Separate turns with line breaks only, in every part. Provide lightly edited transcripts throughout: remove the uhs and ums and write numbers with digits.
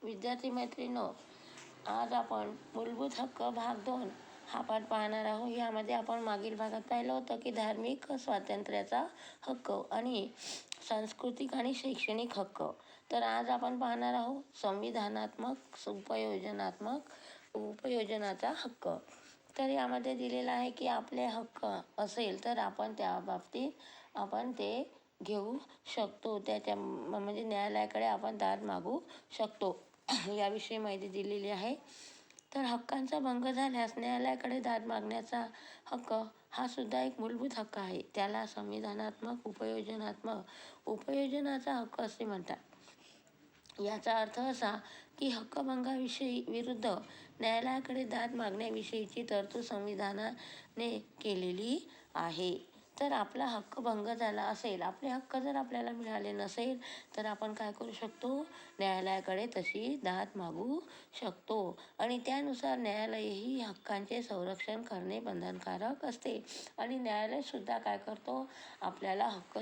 विद्यार्थी मैत्रिणींनो, आज आपण मूलभूत हक्क भाग 2 हा पाठ पाहणार आहोत. यामध्ये आपण मागील भागात पाहिलं होतं की धार्मिक स्वातंत्र्याचा हक्क आणि सांस्कृतिक आणि शैक्षणिक हक्क. तर आज आपण पाहणार आहोत संविधानात्मक उपयोजनाचा हक्क. तर यामध्ये दिलेला आहे की आपले हक्क असेल तर आपण त्या बाबतीत आपण ते घेऊ शकतो. म्हणजे न्यायालयाकडे आपण दाद मागू शकतो. याविषयी माहिती दिलेली आहे. तर हक्कांचा भंग झाल्यास न्यायालयाकडे दाद मागण्याचा हक्क हा सुद्धा एक मूलभूत हक्क आहे. त्याला संविधानात्मक उपयोजनाचा हक्क असे म्हणतात. याचा अर्थ असा की हक्कभंगाविषयी विरुद्ध न्यायालयाकडे दाद मागण्याविषयीची तरतूद संविधानाने केलेली आहे. तर आपला हक्क भंग झाला असेल, आपले हक्क जर आपल्याला मिळाले नसेल तर आपण काय करू शकतो? न्यायालयाकडे तशी दाद मागू शकतो आणि त्यानुसार न्यायालयही हक्कांचे संरक्षण करणे बंधनकारक असते. आणि न्यायालयसुद्धा काय करतो? आपल्याला हक्क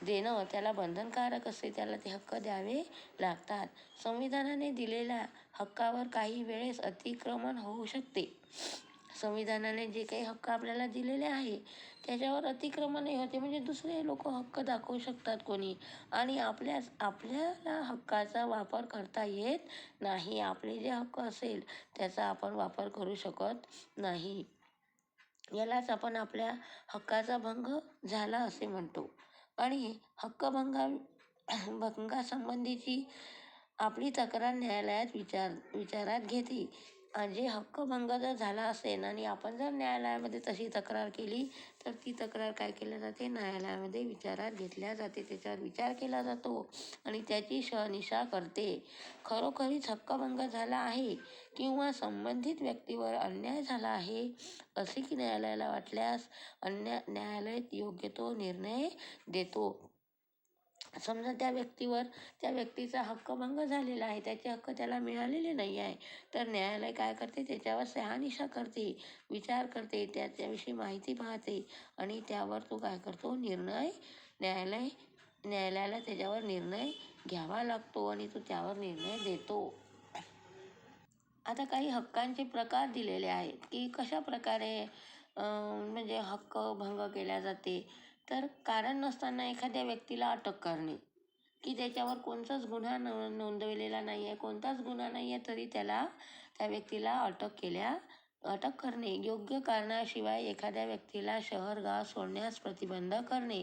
देणं त्याला बंधनकारक असते. त्याला ते हक्क द्यावे लागतात. संविधानाने दिलेल्या हक्कावर काही वेळेस अतिक्रमण होऊ शकते. संविधानाने जे काही हक्क आपल्याला दिलेले आहे त्याच्यावर अतिक्रमणही होते. म्हणजे दुसरे लोक हक्क दाखवू शकतात कोणी, आणि आपल्याला हक्काचा वापर करता येत नाही. आपले जे हक्क असेल त्याचा आपण वापर करू शकत नाही. यालाच आपण आपल्या हक्काचा भंग झाला असे म्हणतो. आणि भंगासंबंधीची आपली तक्रार न्यायालयात विचारात घेते. जे हक्कभंग जर झाला असेल आणि आपण जर न्यायालयामध्ये तशी तक्रार केली तर ती तक्रार काय केली जाते? न्यायालयामध्ये विचारात घेतल्या जाते. त्याच्यावर विचार केला जातो आणि त्याची शहानिशा करते. खरोखरीच हक्कभंग झाला आहे किंवा संबंधित व्यक्तीवर अन्याय झाला आहे असे की न्यायालयाला वाटल्यास न्यायालय योग्य तो निर्णय देतो. समजा त्या व्यक्तीचा हक्कभंग झालेला आहे, त्याचे हक्क त्याला मिळालेले नाही आहे, तर न्यायालय काय करते? त्याच्यावर शहानिशा करते, विचार करते, त्याच्याविषयी माहिती पाहते आणि त्यावर तो काय करतो? न्यायालयाला त्याच्यावर निर्णय घ्यावा लागतो आणि तो त्यावर निर्णय देतो. आता काही हक्कांचे प्रकार दिलेले आहेत की कशा प्रकारे म्हणजे हक्क भंग केला जाते. तर कारण नसताना एखाद्या व्यक्तीला अटक करणे, की त्याच्यावर कोणताच गुन्हा नोंदवलेला नाही आहे, कोणताच गुन्हा नाही आहे तरी त्या व्यक्तीला अटक करणे. योग्य कारणाशिवाय एखाद्या व्यक्तीला शहर गाव सोडण्यास प्रतिबंध करणे.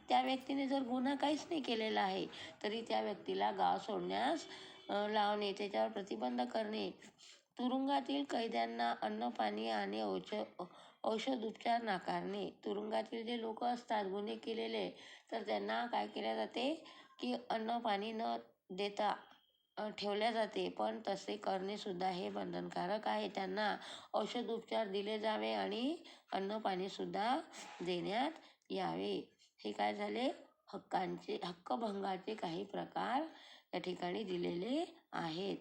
त्या व्यक्तीने जर गुन्हा काहीच नाही केलेला आहे तरी त्या व्यक्तीला गाव सोडण्यास लावणे, त्याच्यावर प्रतिबंध करणे. तुरुंगातील कैद्यांना अन्न पाणी आणि औषधोपचार नाकारणे. तुरुंगातील जे लोक असतात गुन्हे केलेले तर त्यांना काय केले जाते की अन्न पाणी न देता ठेवल्या जाते. पण तसे करणे सुद्धा हे बंधनकारक आहे. त्यांना औषधोपचार दिले जावे आणि अन्न पाणी सुद्धा देण्यात यावे. हे काय झाले? हक्कभंगाचे काही प्रकार या ठिकाणी दिलेले आहेत.